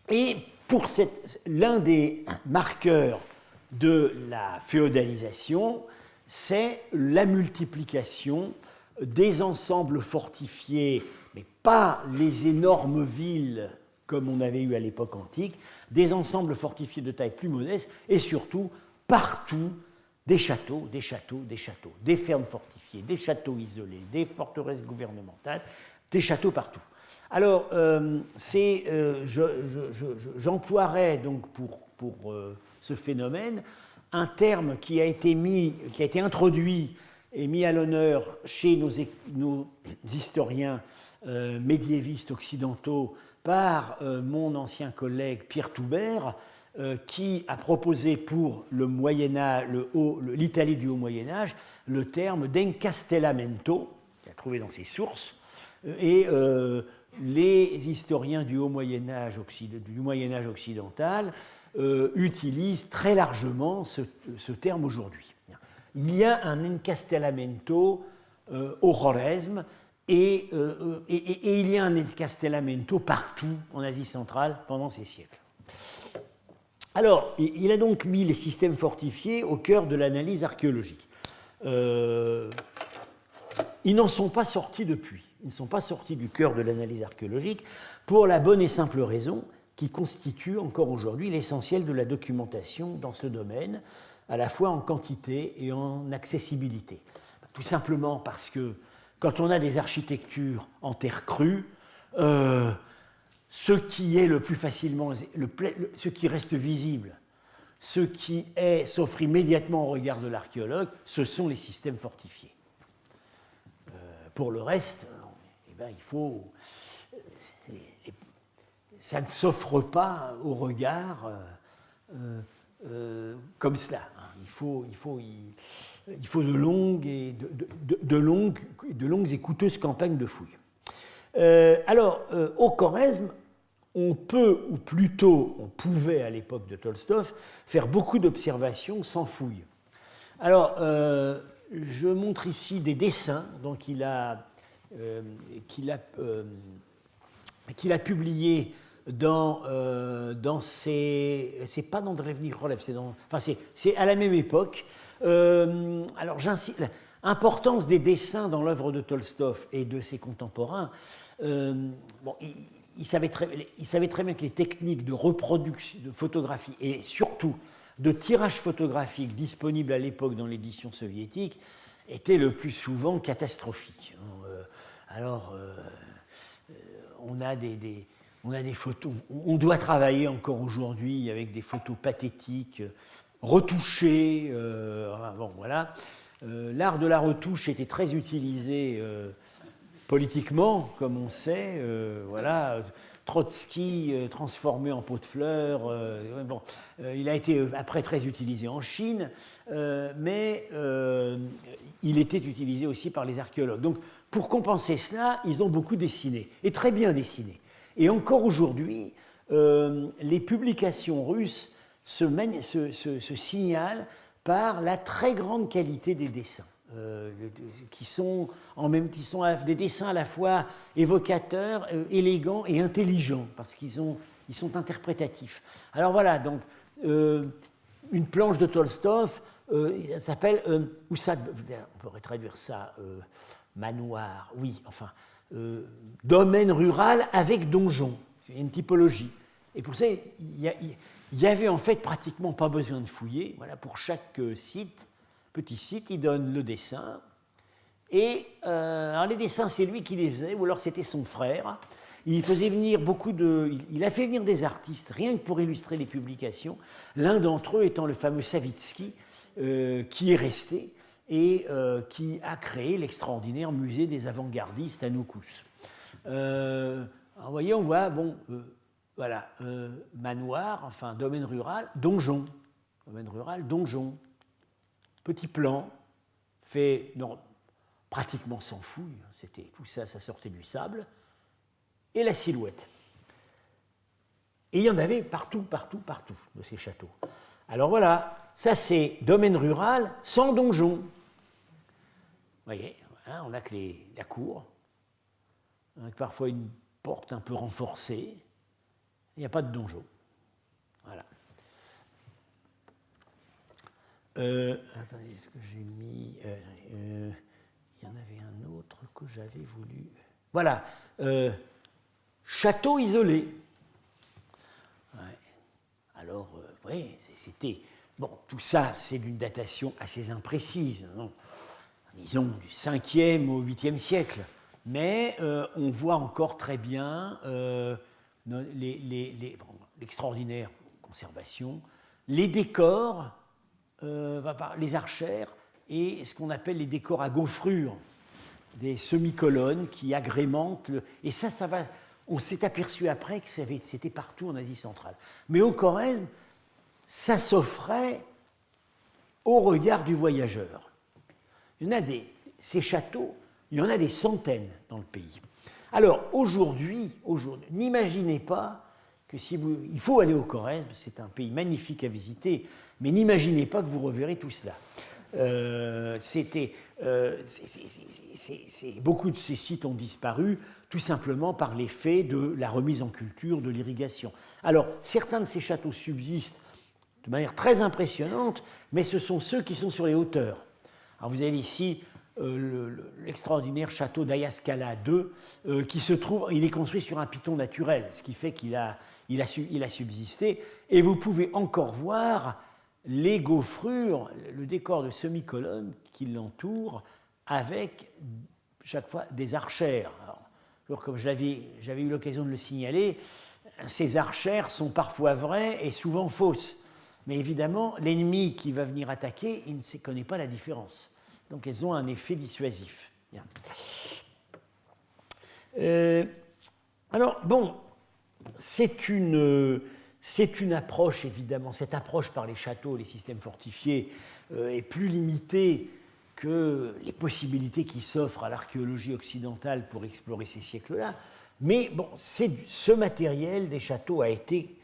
Et pour l'un des marqueurs de la féodalisation, c'est la multiplication des ensembles fortifiés, mais pas les énormes villes comme on avait eu à l'époque antique, des ensembles fortifiés de taille plus modeste, et surtout, partout, des châteaux, des châteaux, des châteaux, des fermes fortifiées, des châteaux isolés, des forteresses gouvernementales, des châteaux partout. Alors, j'emploierais donc pour ce phénomène un terme qui a été introduit et mis à l'honneur chez nos historiens médiévistes occidentaux par mon ancien collègue Pierre Toubert, qui a proposé pour le Moyen-Âge, l'Italie du Haut Moyen-Âge, le terme d'encastellamento, qu'il a trouvé dans ses sources, et les historiens du Haut Moyen-Âge occidental utilisent très largement ce terme aujourd'hui. Il y a un encastellamento au Khwarezm, et il y a un encastellamento partout en Asie centrale pendant ces siècles. Alors, il a donc mis les systèmes fortifiés au cœur de l'analyse archéologique. Ils n'en sont pas sortis depuis. Ils ne sont pas sortis du cœur de l'analyse archéologique pour la bonne et simple raison qui constitue encore aujourd'hui l'essentiel de la documentation dans ce domaine, à la fois en quantité et en accessibilité. Tout simplement parce que quand on a des architectures en terre crue, ce qui est le plus facilement, ce qui reste visible, ce qui s'offre immédiatement au regard de l'archéologue, ce sont les systèmes fortifiés. Pour le reste, ça ne s'offre pas au regard comme cela. Il faut de longues et coûteuses campagnes de fouilles. Au Khwarezm, on peut, ou plutôt on pouvait à l'époque de Tolstov, faire beaucoup d'observations sans fouilles. Alors, je montre ici des dessins qu'il a publiés dans ses... C'est pas dans Drevný Króleb, c'est à la même époque. Alors, j'insiste... L'importance des dessins dans l'œuvre de Tolstov et de ses contemporains, il savait très bien que les techniques de reproduction, de photographie et surtout de tirage photographique disponibles à l'époque dans l'édition soviétique étaient le plus souvent catastrophiques. On a des photos, on doit travailler encore aujourd'hui avec des photos pathétiques, retouchées, voilà. L'art de la retouche était très utilisé politiquement, comme on sait. Voilà, Trotsky transformé en pot de fleurs. Il a été après très utilisé en Chine, mais il était utilisé aussi par les archéologues. Donc, pour compenser cela, ils ont beaucoup dessiné, et très bien dessiné. Et encore aujourd'hui, les publications russes se signalent par la très grande qualité des dessins, qui sont des dessins à la fois évocateurs, élégants et intelligents, parce qu'ils sont interprétatifs. Alors voilà, donc, une planche de Tolstov, ça s'appelle Oussad, on pourrait traduire ça, manoir, oui, enfin, domaine rural avec donjon, c'est une typologie. Et pour ça, il y avait en fait pratiquement pas besoin de fouiller. Voilà, pour chaque site, petit site, il donne le dessin. Et alors les dessins, c'est lui qui les faisait, ou alors c'était son frère. Il faisait venir il a fait venir des artistes, rien que pour illustrer les publications. L'un d'entre eux étant le fameux Savitsky, qui est resté et qui a créé l'extraordinaire musée des avant-gardistes à Noukous. Vous voyez, on voit, bon, voilà, manoir, enfin domaine rural, donjon. Domaine rural, donjon. Petit plan, fait pratiquement sans fouille, tout ça, ça sortait du sable, et la silhouette. Et il y en avait partout de ces châteaux. Alors voilà, ça c'est domaine rural sans donjon. Vous voyez, hein, on n'a que la cour, avec parfois une porte un peu renforcée. Il n'y a pas de donjon. Voilà. Attendez, est-ce que j'ai mis... il y en avait un autre que j'avais voulu... Voilà. Château isolé. Ouais. Alors, oui, c'était... Bon, tout ça, c'est d'une datation assez imprécise, non, disons du 5e au 8e siècle. Mais on voit encore très bien l'extraordinaire conservation, les décors, les archères et ce qu'on appelle les décors à gaufrure, des semi-colonnes qui agrémentent. Et ça va. On s'est aperçu après que c'était partout en Asie centrale. Mais au Khorezm, ça s'offrait au regard du voyageur. Il y en a ces châteaux, il y en a des centaines dans le pays. Alors aujourd'hui, n'imaginez pas que il faut aller au Khorezm, c'est un pays magnifique à visiter, mais n'imaginez pas que vous reverrez tout cela. Beaucoup de ces sites ont disparu tout simplement par l'effet de la remise en culture, de l'irrigation. Alors, certains de ces châteaux subsistent de manière très impressionnante, mais ce sont ceux qui sont sur les hauteurs. Alors, vous avez ici l'extraordinaire château d'Ayascala II, qui se trouve, il est construit sur un piton naturel, ce qui fait qu'il a subsisté, et vous pouvez encore voir les gaufrures, le décor de semi-colonne qui l'entoure, avec chaque fois des archères. Alors, comme j'avais eu l'occasion de le signaler, ces archères sont parfois vraies et souvent fausses. Mais évidemment, l'ennemi qui va venir attaquer, il ne connaît pas la différence. Donc elles ont un effet dissuasif. Bien. Alors, bon, c'est une approche, évidemment, cette approche par les châteaux, les systèmes fortifiés, est plus limitée que les possibilités qui s'offrent à l'archéologie occidentale pour explorer ces siècles-là. Mais bon, ce matériel des châteaux a été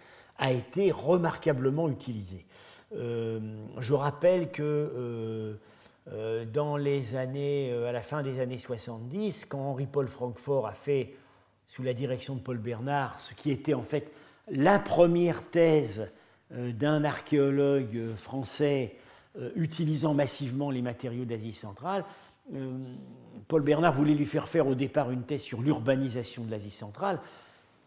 remarquablement utilisé. Je rappelle que dans les années, à la fin des années 70, quand Henri-Paul Francfort a fait, sous la direction de Paul Bernard, ce qui était en fait la première thèse d'un archéologue français utilisant massivement les matériaux d'Asie centrale, Paul Bernard voulait lui faire au départ une thèse sur l'urbanisation de l'Asie centrale.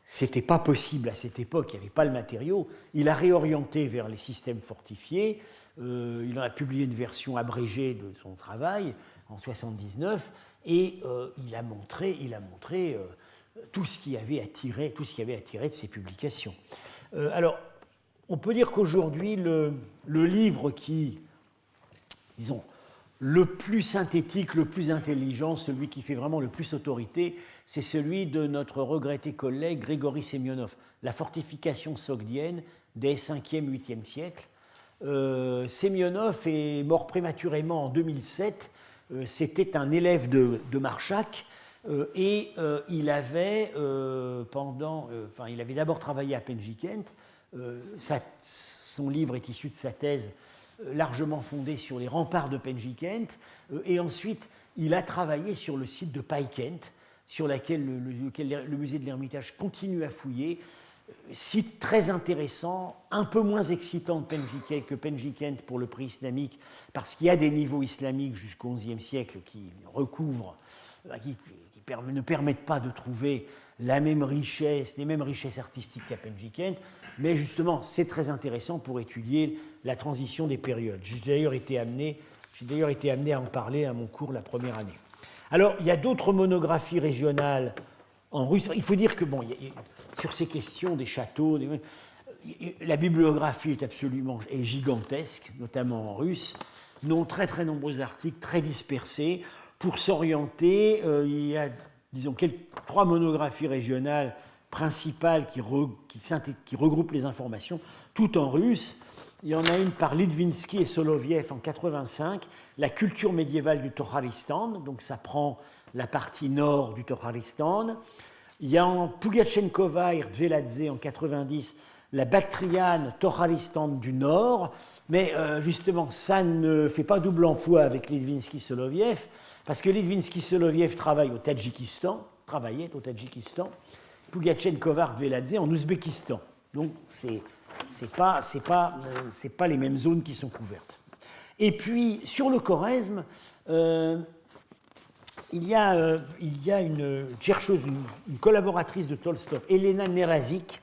Ce n'était pas possible à cette époque, il n'y avait pas le matériau. Il a réorienté vers les systèmes fortifiés. Il en a publié une version abrégée de son travail en 1979 et il a montré tout ce qui avait attiré de ses publications. Alors, on peut dire qu'aujourd'hui, le livre qui, disons, le plus synthétique, le plus intelligent, celui qui fait vraiment le plus autorité, c'est celui de notre regretté collègue Grégory Semyonov, La fortification sogdienne des 5e, 8e siècles. Semyonov est mort prématurément en 2007. C'était un élève de Marchak et il avait d'abord travaillé à Penjikent. Son livre est issu de sa thèse largement fondée sur les remparts de Penjikent, et ensuite il a travaillé sur le site de Paikent, sur lequel le musée de l'Ermitage continue à fouiller. Site très intéressant, un peu moins excitant que Penjikent pour le prix islamique, parce qu'il y a des niveaux islamiques jusqu'au XIe siècle qui recouvrent, qui ne permettent pas de trouver la même richesse, les mêmes richesses artistiques qu'à Penjikent, mais justement, c'est très intéressant pour étudier la transition des périodes. J'ai d'ailleurs été amené à en parler à mon cours la première année. Alors, il y a d'autres monographies régionales en russe. Il faut dire que, sur ces questions des châteaux, la bibliographie est gigantesque, notamment en russe, très très nombreux articles, très dispersés. Pour s'orienter, il y a, disons, 3 monographies régionales principales qui regroupent les informations, toutes en russe. Il y en a une par Litvinsky et Soloviev en 85, La culture médiévale du Tokharistan, donc ça prend la partie nord du Tokharistan. Il y a en Pugachenkova et Rdveladze en 90, La Bactriane Tokharistan du nord, mais justement, ça ne fait pas double emploi avec Litvinsky-Soloviev, parce que Litvinsky-Soloviev travaillait au Tadjikistan, Pugachenkova, Rdveladze en Ouzbékistan. Donc, c'est pas les mêmes zones qui sont couvertes. Et puis, sur le Khorezm, il y a une chercheuse, une collaboratrice de Tolstov, Elena Nerazik,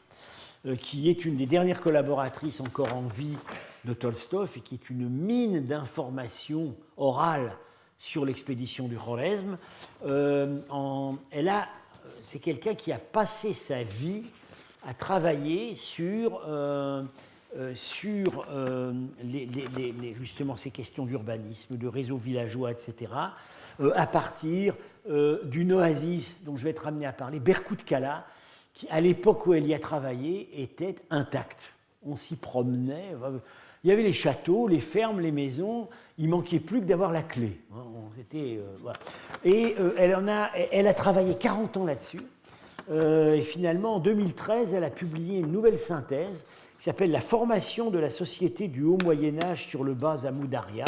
qui est une des dernières collaboratrices encore en vie de Tolstov et qui est une mine d'informations orales sur l'expédition du Khorezm. C'est quelqu'un qui a passé sa vie à travailler sur justement ces questions d'urbanisme, de réseaux villageois, etc., à partir d'une oasis dont je vais être amené à parler, Berkut-Kala, qui, à l'époque où elle y a travaillé, était intacte. On s'y promenait. Il y avait les châteaux, les fermes, les maisons. Il manquait plus que d'avoir la clé. Voilà. Et elle a travaillé 40 ans là-dessus. Et finalement, en 2013, elle a publié une nouvelle synthèse qui s'appelle « La formation de la société du haut Moyen-Âge sur le bas Amoudaria ».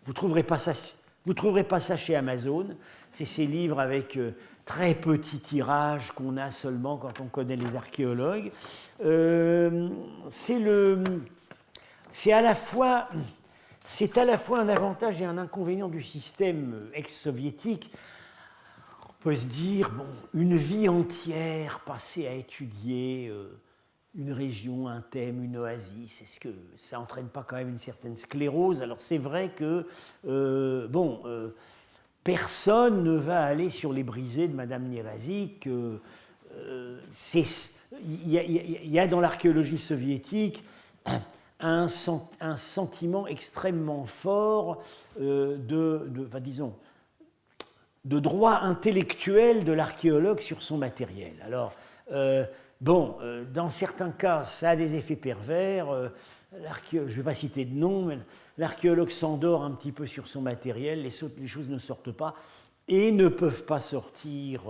Vous ne trouverez pas ça chez Amazon. C'est ces livres avec très petit tirage qu'on a seulement quand on connaît les archéologues. C'est à la fois un avantage et un inconvénient du système ex-soviétique. On peut se dire, une vie entière passée à étudier une région, un thème, une oasis, est-ce que ça n'entraîne pas quand même une certaine sclérose? Alors c'est vrai que, personne ne va aller sur les brisées de Madame Nerazik. Il y a dans l'archéologie soviétique un sentiment extrêmement fort de droit intellectuel de l'archéologue sur son matériel. Alors, dans certains cas, ça a des effets pervers. Je ne vais pas citer de nom, mais l'archéologue s'endort un petit peu sur son matériel, les choses ne sortent pas et ne peuvent pas sortir,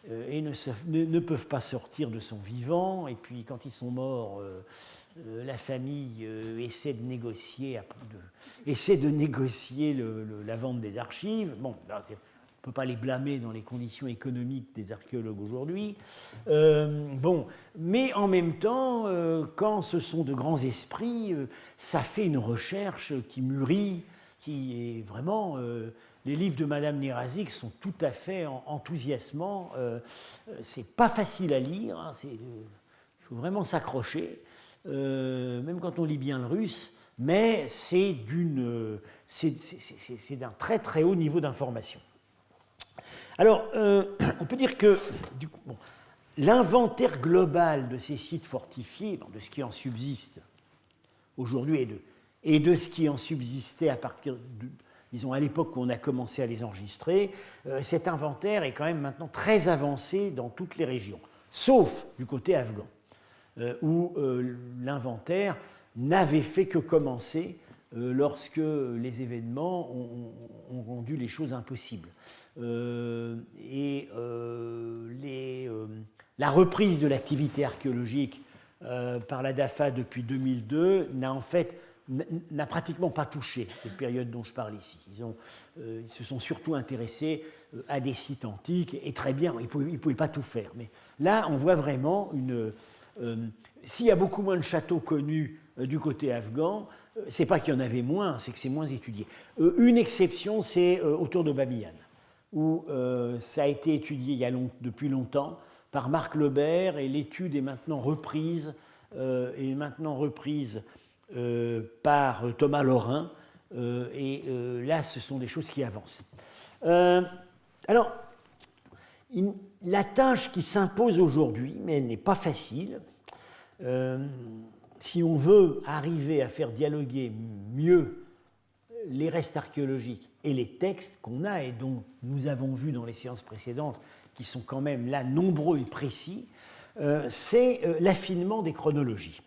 ne peuvent pas sortir de son vivant. Et puis, quand ils sont morts, la famille essaie de négocier la vente des archives. Bon, là, on ne peut pas les blâmer dans les conditions économiques des archéologues aujourd'hui. Mais en même temps, quand ce sont de grands esprits, ça fait une recherche qui mûrit, qui est vraiment... les livres de Madame Nerazik sont tout à fait enthousiasmants. C'est pas facile à lire, hein, il faut vraiment s'accrocher, même quand on lit bien le russe, mais c'est d'un très très haut niveau d'information. Alors, on peut dire que l'inventaire global de ces sites fortifiés, de ce qui en subsiste aujourd'hui et de ce qui en subsistait à partir disons à l'époque où on a commencé à les enregistrer, cet inventaire est quand même maintenant très avancé dans toutes les régions, sauf du côté afghan, où l'inventaire n'avait fait que commencer lorsque les événements ont rendu les choses impossibles. La reprise de l'activité archéologique par la DAFA depuis 2002 n'a pratiquement pas touché cette période dont je parle ici. Ils se sont surtout intéressés à des sites antiques, et très bien, ils ne pouvaient pas tout faire. Mais là, on voit vraiment s'il y a beaucoup moins de châteaux connus du côté afghan, c'est pas qu'il y en avait moins, c'est que c'est moins étudié. Une exception, c'est autour de Bamiyan, où ça a été étudié depuis longtemps par Marc Lebert, et l'étude est maintenant reprise, par Thomas Lorrain, et là, ce sont des choses qui avancent. Alors, la tâche qui s'impose aujourd'hui, mais elle n'est pas facile, si on veut arriver à faire dialoguer mieux les restes archéologiques et les textes qu'on a et dont nous avons vu dans les séances précédentes, qui sont quand même là nombreux et précis, c'est l'affinement des chronologies.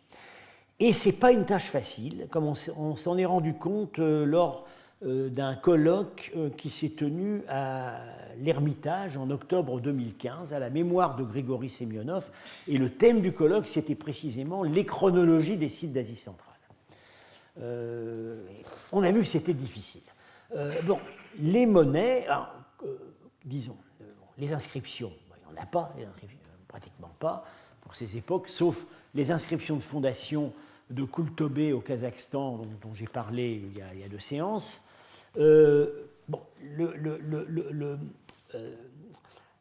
Et ce n'est pas une tâche facile, comme on s'en est rendu compte lors d'un colloque qui s'est tenu à l'Ermitage en octobre 2015, à la mémoire de Grégory Semyonov, et le thème du colloque, c'était précisément les chronologies des sites d'Asie centrale. On a vu que c'était difficile. Les monnaies, alors, disons, les inscriptions, il n'y en a pas, pratiquement pas, pour ces époques, sauf les inscriptions de fondation de Kultobé au Kazakhstan, dont j'ai parlé il y a 2 séances.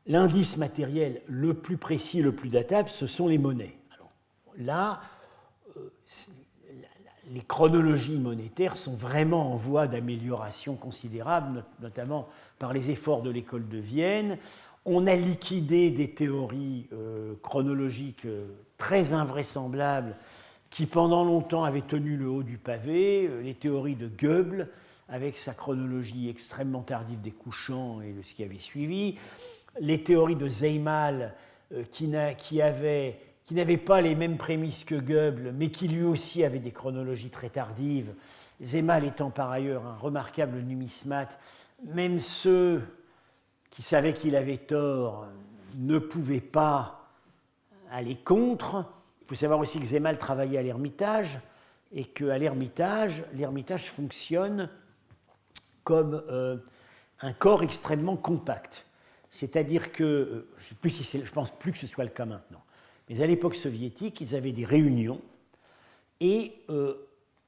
L'indice matériel le plus précis, le plus datable, ce sont les monnaies. Alors, là, les chronologies monétaires sont vraiment en voie d'amélioration considérable, notamment par les efforts de l'école de Vienne. On a liquidé des théories chronologiques très invraisemblables qui, pendant longtemps, avaient tenu le haut du pavé. Les théories de Goebbels, avec sa chronologie extrêmement tardive des couchants et de ce qui avait suivi. Les théories de Zeimal, qui n'avait pas les mêmes prémices que Goebbels, mais qui lui aussi avait des chronologies très tardives. Zeimal étant par ailleurs un remarquable numismate, même ceux qui savaient qu'il avait tort ne pouvaient pas aller contre. Il faut savoir aussi que Zeimal travaillait à l'Ermitage, et qu'à l'Ermitage fonctionne comme un corps extrêmement compact. C'est-à-dire que, je ne pense plus que ce soit le cas maintenant, mais à l'époque soviétique, ils avaient des réunions et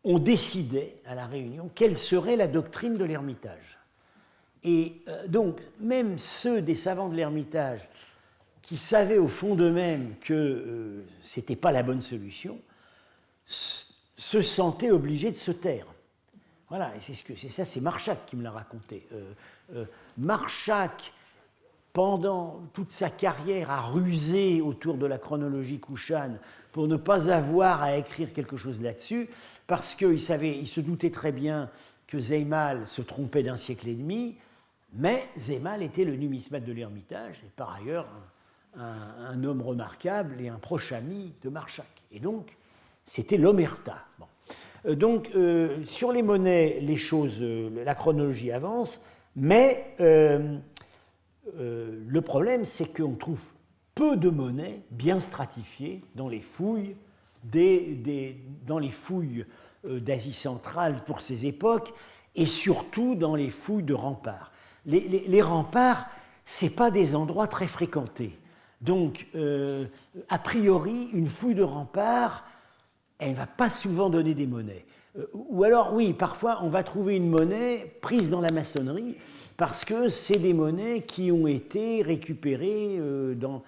on décidait à la réunion quelle serait la doctrine de l'Ermitage. Et donc, même ceux des savants de l'Ermitage qui savaient au fond d'eux-mêmes que ce n'était pas la bonne solution, se sentaient obligés de se taire. Voilà, et c'est Marchak qui me l'a raconté. Marchak, pendant toute sa carrière, a rusé autour de la chronologie Kushan pour ne pas avoir à écrire quelque chose là-dessus, parce qu'il se doutait très bien que Zeimal se trompait d'1 siècle et demi, mais Zeimal était le numismate de l'Ermitage, et par ailleurs un homme remarquable et un proche ami de Marchak. Et donc, c'était l'omerta. Bon. Donc, sur les monnaies, la chronologie avance, mais le problème, c'est qu'on trouve peu de monnaies bien stratifiées dans les fouilles d'Asie centrale pour ces époques, et surtout dans les fouilles de remparts. Les remparts, ce n'est pas des endroits très fréquentés. Donc, a priori, une fouille de rempart, elle ne va pas souvent donner des monnaies. Ou alors, oui, parfois, on va trouver une monnaie prise dans la maçonnerie parce que c'est des monnaies qui ont été récupérées dans...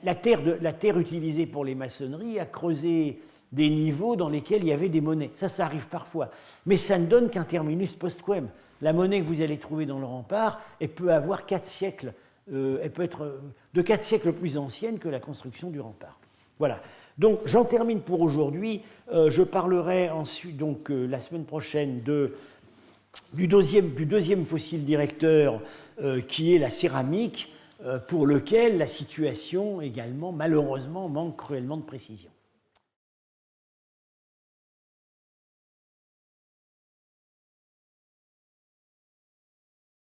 La terre utilisée pour les maçonneries a creusé des niveaux dans lesquels il y avait des monnaies. Ça arrive parfois. Mais ça ne donne qu'un terminus postquem. La monnaie que vous allez trouver dans le rempart, elle peut avoir 4 siècles. Elle peut être de 4 siècles plus ancienne que la construction du rempart. Voilà. Donc, j'en termine pour aujourd'hui. Je parlerai ensuite, donc, la semaine prochaine du deuxième fossile directeur, qui est la céramique, pour lequel la situation également, malheureusement, manque cruellement de précision.